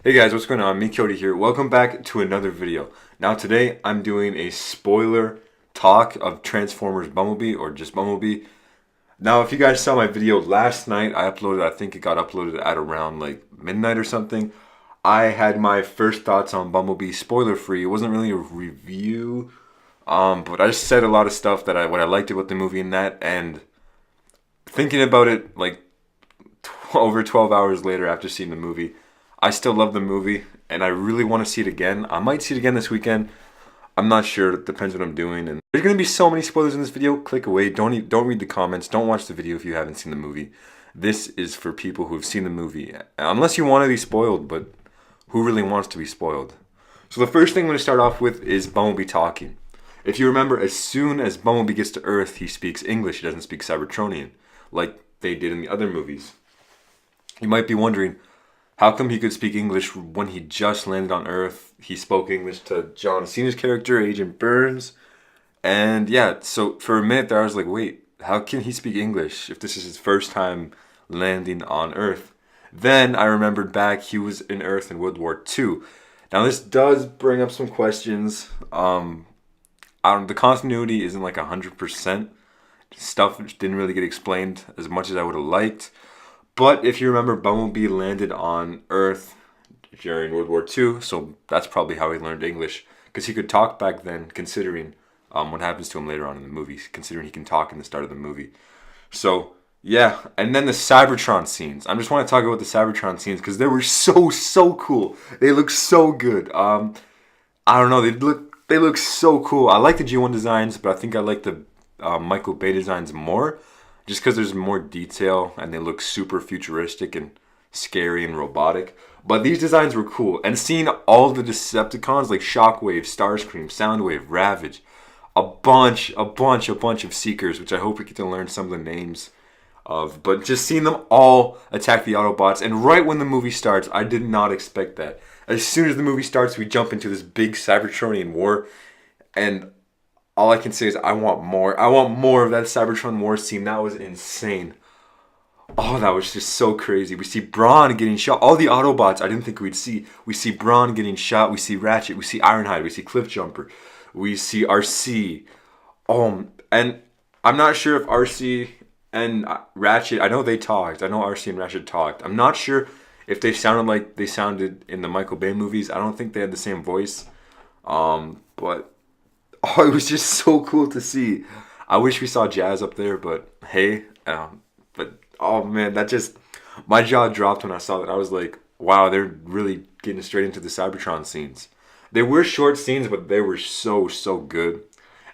Hey guys, what's going on? Me, Cody here. Welcome back to another video. Now today I'm doing a spoiler talk of Transformers Bumblebee or just Bumblebee. Now if you guys saw my video last night, I think it got uploaded at around like midnight or something. I had my first thoughts on Bumblebee spoiler free. It wasn't really a review, but I just said a lot of stuff that what I liked about the movie and that, and thinking about it like over 12 hours later after seeing the movie, I still love the movie, and I really want to see it again. I might see it again this weekend. I'm not sure. It depends what I'm doing. And there's gonna be so many spoilers in this video. Click away. Don't read the comments. Don't watch the video if you haven't seen the movie. This is for people who have seen the movie, unless you want to be spoiled. But who really wants to be spoiled? So the first thing I'm gonna start off with is Bumblebee talking. If you remember, as soon as Bumblebee gets to Earth, he speaks English. He doesn't speak Cybertronian like they did in the other movies. You might be wondering, how come he could speak English when he just landed on Earth? He spoke English to John Cena's character, Agent Burns. And yeah, so for a minute there I was like, wait, how can he speak English if this is his first time landing on Earth? Then I remembered back he was in Earth in World War II. Now this does bring up some questions. The continuity isn't like 100%. Stuff didn't really get explained as much as I would have liked. But if you remember, Bumblebee landed on Earth during World War II, so that's probably how he learned English, because he could talk back then, considering what happens to him later on in the movie, considering he can talk in the start of the movie. So, yeah, and then the Cybertron scenes. I just want to talk about the Cybertron scenes, because they were so cool. They look so good. I don't know, they look so cool. I like the G1 designs, but I think I like the Michael Bay designs more, just because there's more detail and they look super futuristic and scary and robotic. But these designs were cool. And seeing all the Decepticons like Shockwave, Starscream, Soundwave, Ravage, a bunch of Seekers, which I hope we get to learn some of the names of. But just seeing them all attack the Autobots. And right when the movie starts, I did not expect that. As soon as the movie starts, we jump into this big Cybertronian war. And all I can say is I want more. I want more of that Cybertron war scene. That was insane. Oh, that was just so crazy. We see Brawn getting shot. All the Autobots I didn't think we'd see. We see Brawn getting shot. We see Ratchet. We see Ironhide. We see Cliffjumper. We see RC. And I'm not sure if RC and Ratchet, I know they talked. I know RC and Ratchet talked. I'm not sure if they sounded like they sounded in the Michael Bay movies. I don't think they had the same voice. But oh, it was just so cool to see. I wish we saw Jazz up there, but hey, but oh man, my jaw dropped when I saw that. I was like, wow, they're really getting straight into the Cybertron scenes. They were short scenes, but they were so good.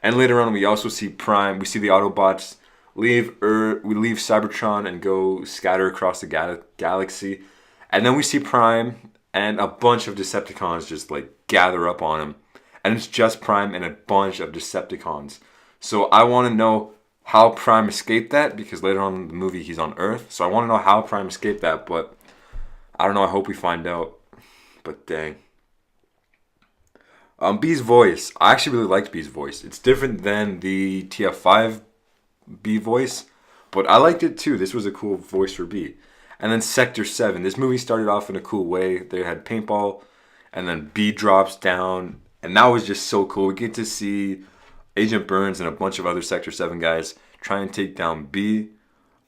And later on, we also see Prime. We see the Autobots leave Earth, we leave Cybertron and go scatter across the galaxy. And then we see Prime and a bunch of Decepticons just like gather up on him. And it's just Prime and a bunch of Decepticons. So I want to know how Prime escaped that, because later on in the movie he's on Earth. So I want to know how Prime escaped that, but I don't know. I hope we find out. But dang. Bee's voice. I actually really liked Bee's voice. It's different than the TF5 Bee voice, but I liked it too. This was a cool voice for Bee. And then Sector 7. This movie started off in a cool way. They had paintball, and then Bee drops down. And that was just so cool. We get to see Agent Burns and a bunch of other Sector 7 guys try and take down B,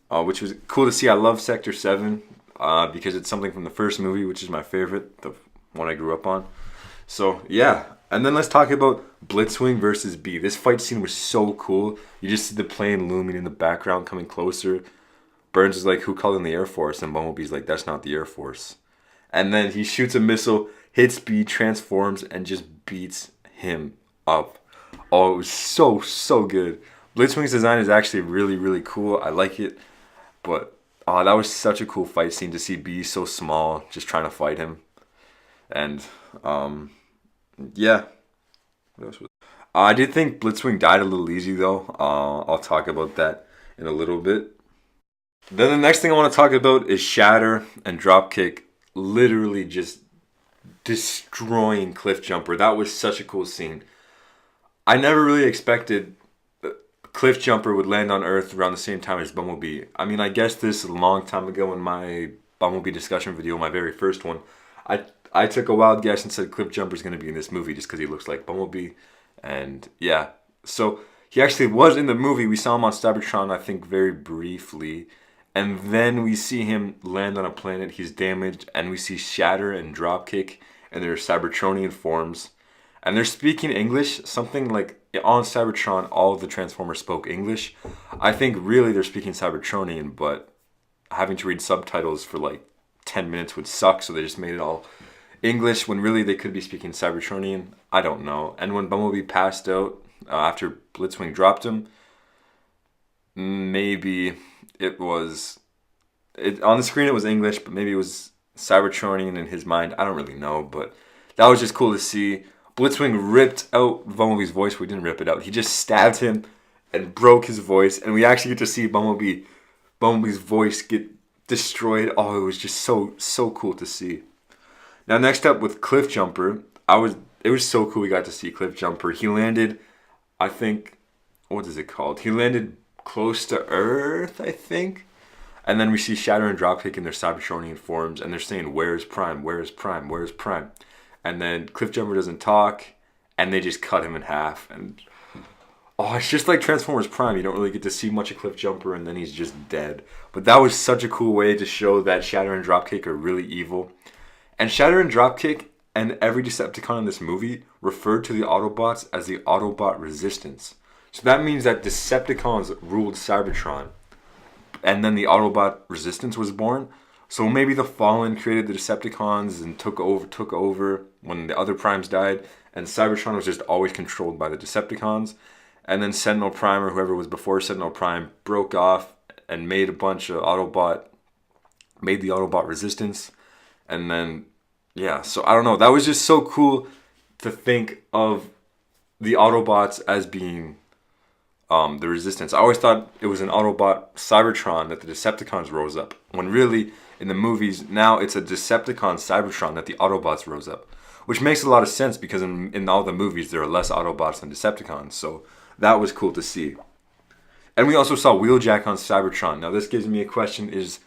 which was cool to see. I love Sector 7 because it's something from the first movie, which is my favorite, the one I grew up on. So, yeah. And then let's talk about Blitzwing versus B. This fight scene was so cool. You just see the plane looming in the background, coming closer. Burns is like, who called in the Air Force? And Bumblebee's like, that's not the Air Force. And then he shoots a missile, hits B, transforms, and just beats him up. Oh, it was so good. Blitzwing's design is actually really cool. I like it. But that was such a cool fight scene to see B so small, just trying to fight him. And yeah. What else was I did think Blitzwing died a little easy though. I'll talk about that in a little bit. Then the next thing I want to talk about is Shatter and Dropkick literally just destroying Cliffjumper. That was such a cool scene. I never really expected Cliffjumper would land on Earth around the same time as Bumblebee. I mean, I guess this a long time ago in my Bumblebee discussion video, my very first one, I took a wild guess and said Cliffjumper's going to be in this movie just because he looks like Bumblebee. And yeah, so he actually was in the movie. We saw him on Cybertron, I think, very briefly. And then we see him land on a planet. He's damaged. And we see Shatter and Dropkick in their Cybertronian forms. And they're speaking English, something like on Cybertron, all of the Transformers spoke English. I think really they're speaking Cybertronian, but having to read subtitles for like 10 minutes would suck, so they just made it all English when really they could be speaking Cybertronian. I don't know. And when Bumblebee passed out after Blitzwing dropped him, maybe it was on the screen it was English, but maybe it was Cybertronian in his mind. I don't really know, but that was just cool to see. Blitzwing ripped out Bumblebee's voice. We didn't rip it out. He just stabbed him and broke his voice, and we actually get to see Bumblebee's voice get destroyed. Oh, it was just so cool to see. Now next up with Cliffjumper, it was so cool we got to see Cliffjumper. He landed, I think, what is it called? He landed close to Earth, I think. And then we see Shatter and Dropkick in their Cybertronian forms, and they're saying, "Where's Prime? Where's Prime? Where's Prime?" And then Cliffjumper doesn't talk, and they just cut him in half. And oh, it's just like Transformers Prime. You don't really get to see much of Cliffjumper, and then he's just dead. But that was such a cool way to show that Shatter and Dropkick are really evil. And Shatter and Dropkick and every Decepticon in this movie referred to the Autobots as the Autobot Resistance. So that means that Decepticons ruled Cybertron, and then the Autobot Resistance was born. So maybe the Fallen created the Decepticons and took over when the other Primes died, and Cybertron was just always controlled by the Decepticons. And then Sentinel Prime, or whoever was before Sentinel Prime, broke off and made the Autobot Resistance. And then, yeah, so I don't know. That was just so cool to think of the Autobots as being the Resistance. I always thought it was an Autobot Cybertron that the Decepticons rose up, when really, in the movies, now it's a Decepticon Cybertron that the Autobots rose up. Which makes a lot of sense because in all the movies there are less Autobots than Decepticons, so that was cool to see. And we also saw Wheeljack on Cybertron. Now this gives me a question, is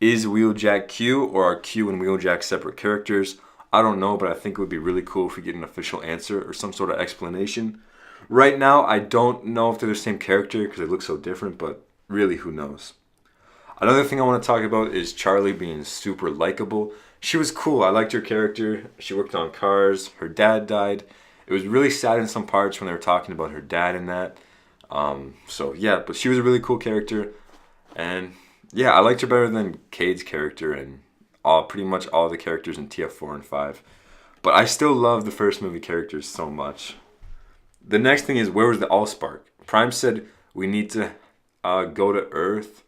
Wheeljack Q, or are Q and Wheeljack separate characters? I don't know, but I think it would be really cool if we get an official answer or some sort of explanation. Right now, I don't know if they're the same character because they look so different, but really, who knows? Another thing I want to talk about is Charlie being super likable. She was cool. I liked her character. She worked on cars. Her dad died. It was really sad in some parts when they were talking about her dad and that. So yeah, but she was a really cool character. And yeah, I liked her better than Cade's character and pretty much all the characters in TF4 and 5. But I still love the first movie characters so much. The next thing is, where was the Allspark? Prime said we need to go to Earth.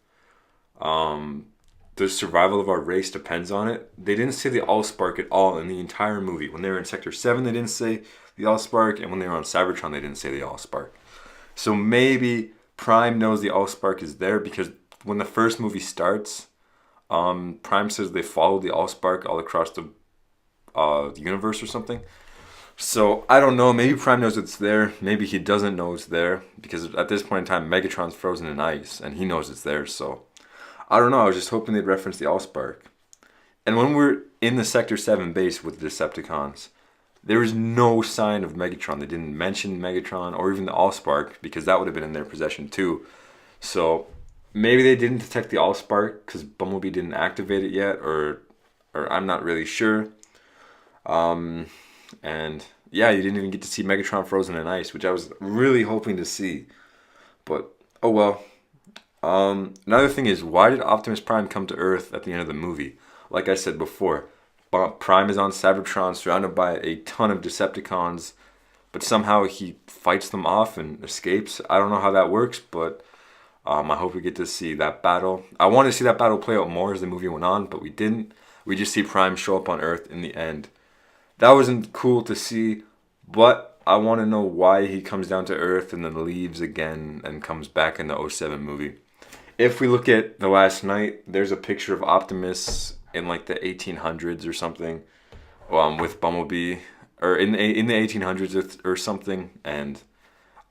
The survival of our race depends on it. They didn't say the Allspark at all in the entire movie. When they were in Sector 7, they didn't say the Allspark, and when they were on Cybertron, they didn't say the Allspark. So maybe Prime knows the Allspark is there because when the first movie starts, Prime says they followed the Allspark all across the universe or something. So I don't know. Maybe Prime knows it's there. Maybe he doesn't know it's there because at this point in time, Megatron's frozen in ice, and he knows it's there. So I don't know. I was just hoping they'd reference the Allspark. And when we're in the Sector 7 base with the Decepticons, there was no sign of Megatron. They didn't mention Megatron or even the Allspark because that would have been in their possession too. So maybe they didn't detect the Allspark because Bumblebee didn't activate it yet, or I'm not really sure. And yeah, you didn't even get to see Megatron frozen in ice, which I was really hoping to see. But oh well. Another thing is, why did Optimus Prime come to Earth at the end of the movie? Like I said before, Prime is on Cybertron surrounded by a ton of Decepticons, but somehow he fights them off and escapes. I don't know how that works, but I hope we get to see that battle. I wanted to see that battle play out more as the movie went on, but we didn't. We just see Prime show up on Earth in the end. That wasn't cool to see, but I want to know why he comes down to Earth and then leaves again and comes back in the 2007 movie. If we look at The Last Night, there's a picture of Optimus in like the 1800s or something, with Bumblebee, or in the 1800s or something, and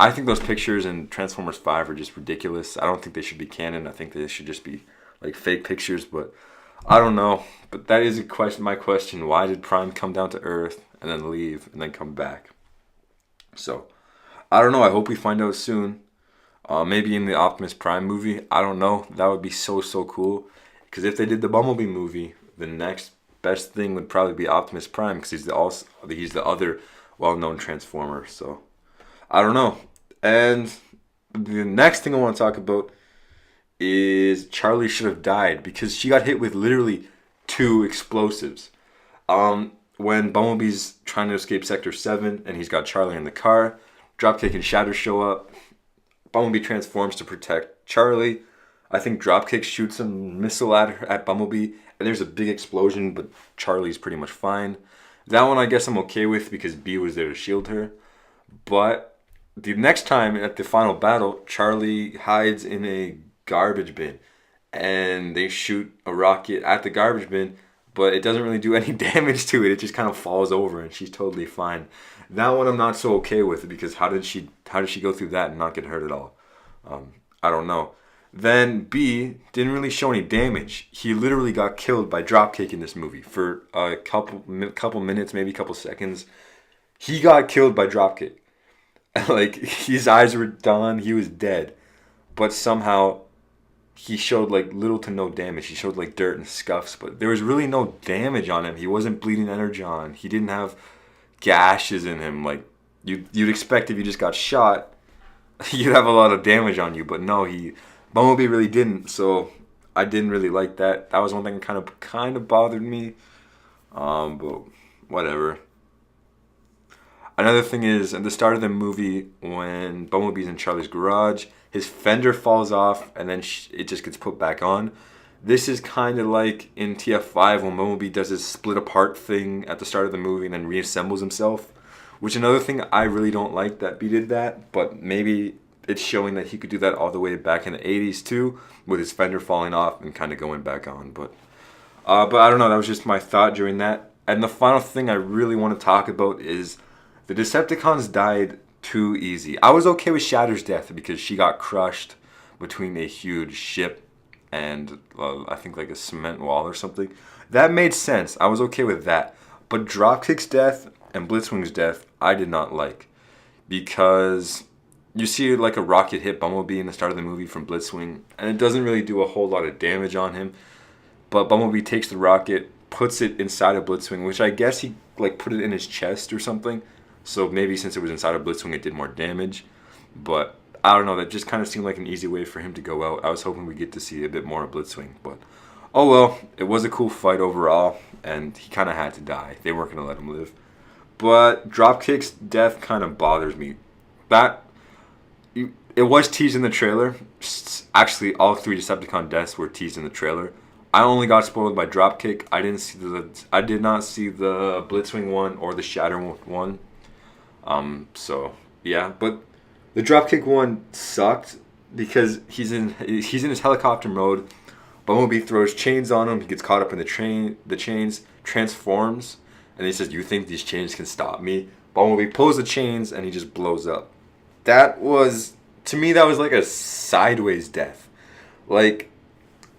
I think those pictures in Transformers 5 are just ridiculous. I don't think they should be canon. I think they should just be like fake pictures, but I don't know, but that is a question. My question: why did Prime come down to Earth and then leave and then come back? So I don't know. I hope we find out soon. Maybe in the Optimus Prime movie. I don't know. That would be so cool. Because if they did the Bumblebee movie, the next best thing would probably be Optimus Prime because he's the other well-known Transformer. So I don't know. And the next thing I want to talk about is Charlie should have died because she got hit with literally two explosives. When Bumblebee's trying to escape Sector 7 and he's got Charlie in the car, Dropkick and Shatter show up. Bumblebee transforms to protect Charlie. I think Dropkick shoots a missile at Bumblebee, and there's a big explosion, but Charlie's pretty much fine. That one I guess I'm okay with because B was there to shield her. But the next time at the final battle, Charlie hides in a garbage bin, and they shoot a rocket at the garbage bin, but it doesn't really do any damage to it. It just kind of falls over, and she's totally fine. That one I'm not so okay with because how did she go through that and not get hurt at all? I don't know. Then B didn't really show any damage. He literally got killed by Dropkick in this movie for a couple minutes, maybe a couple seconds. He got killed by Dropkick. Like his eyes were done. He was dead. But somehow he showed like little to no damage. He showed like dirt and scuffs, but there was really no damage on him. He wasn't bleeding energon. He didn't have gashes in him. Like you'd expect if you just got shot, you'd have a lot of damage on you. But no, Bumblebee really didn't. So I didn't really like that. That was one thing that kind of bothered me. But whatever. Another thing is, at the start of the movie, when Bumblebee's in Charlie's garage, his fender falls off, and then it just gets put back on. This is kind of like in TF5 when Bumblebee does his split apart thing at the start of the movie and then reassembles himself. Which another thing I really don't like that B did that, but maybe it's showing that he could do that all the way back in the 80s too, with his fender falling off and kind of going back on. But I don't know, that was just my thought during that. And the final thing I really want to talk about is the Decepticons died too easy. I was okay with Shatter's death because she got crushed between a huge ship and I think like a cement wall or something. That made sense. I was okay with that. But Dropkick's death and Blitzwing's death, I did not like. Because you see like a rocket hit Bumblebee in the start of the movie from Blitzwing, and it doesn't really do a whole lot of damage on him. But Bumblebee takes the rocket, puts it inside of Blitzwing, which I guess he like put it in his chest or something. So maybe since it was inside of Blitzwing, it did more damage. But I don't know, that just kind of seemed like an easy way for him to go out. I was hoping we get to see a bit more of Blitzwing. But oh well, it was a cool fight overall, and he kind of had to die. They weren't going to let him live. But Dropkick's death kind of bothers me. It was teased in the trailer. Actually, all three Decepticon deaths were teased in the trailer. I only got spoiled by Dropkick. I did not see the Blitzwing one or the Shatter one. So yeah, but the Dropkick one sucked because he's in his helicopter mode. Bumblebee throws chains on him. He gets caught up in the chains, transforms, and he says, "You think these chains can stop me?" Bumblebee pulls the chains and he just blows up. To me, that was like a sideways death. Like,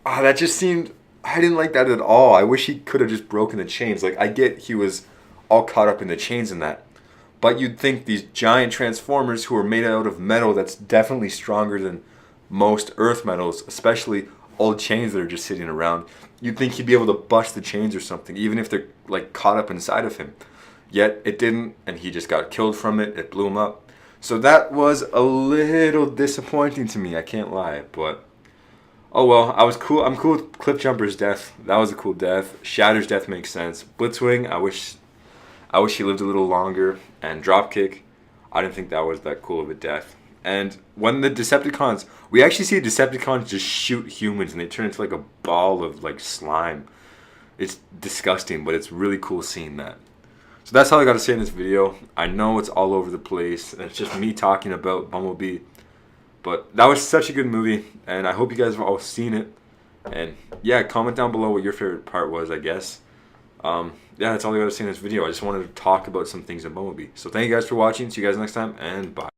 that just seemed, I didn't like that at all. I wish he could have just broken the chains. Like, I get he was all caught up in the chains and that. But you'd think these giant transformers who are made out of metal that's definitely stronger than most earth metals, especially old chains that are just sitting around, you'd think he'd be able to bust the chains or something, even if they're like caught up inside of him. Yet it didn't, and he just got killed from it. It blew him up. So that was a little disappointing to me, I can't lie. But oh well, I'm cool with Cliffjumper's death. That was a cool death. Shatter's death makes sense. Blitzwing, I wish he lived a little longer. And Dropkick, I didn't think that was that cool of a death. And when the Decepticons, we actually see Decepticons just shoot humans and they turn into like a ball of like slime. It's disgusting, but it's really cool seeing that. So that's all I got to say in this video. I know it's all over the place, and it's just me talking about Bumblebee. But that was such a good movie, and I hope you guys have all seen it. And yeah, comment down below what your favorite part was, I guess. Yeah, that's all I got to say in this video. I just wanted to talk about some things in Bumblebee. So thank you guys for watching. See you guys next time, and bye.